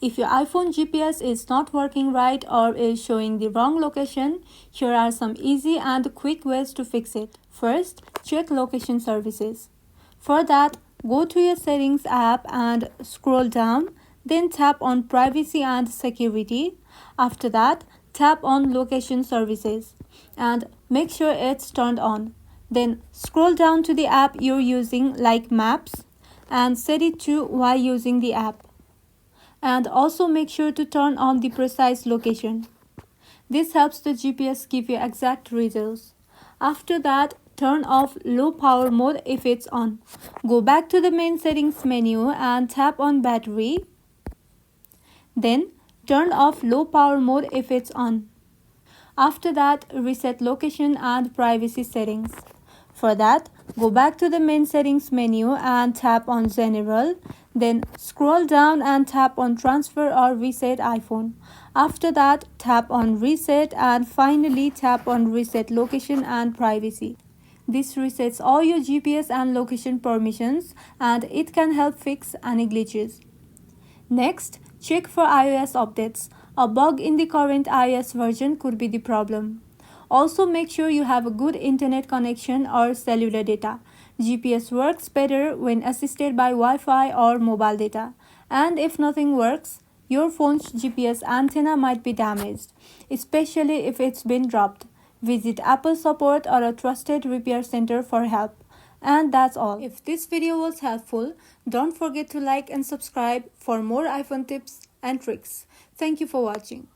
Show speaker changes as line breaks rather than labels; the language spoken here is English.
If your iPhone GPS is not working right or is showing the wrong location, here are some easy and quick ways to fix it. First, check location services. For that, go to your settings app and scroll down, then tap on privacy and security. After that, tap on location services and make sure it's turned on. Then scroll down to the app you're using like Maps and set it to while using the app. And also make sure to turn on the precise location. This helps the GPS give you exact results. After that, turn off low power mode if it's on. Go back to the main settings menu and tap on battery. Then turn off low power mode if it's on. After that, reset location and privacy settings. For that, go back to the main settings menu and tap on General. Then scroll down and tap on Transfer or Reset iPhone. After that, tap on Reset and finally tap on Reset Location and Privacy. This resets all your GPS and location permissions and it can help fix any glitches. Next, check for iOS updates. A bug in the current iOS version could be the problem. Also, make sure you have a good internet connection or cellular data. GPS works better when assisted by Wi-Fi or mobile data. And if nothing works, your phone's GPS antenna might be damaged, especially if it's been dropped. Visit Apple support or a trusted repair center for help. And that's all. If this video was helpful, don't forget to like and subscribe for more iPhone tips and tricks. Thank you for watching.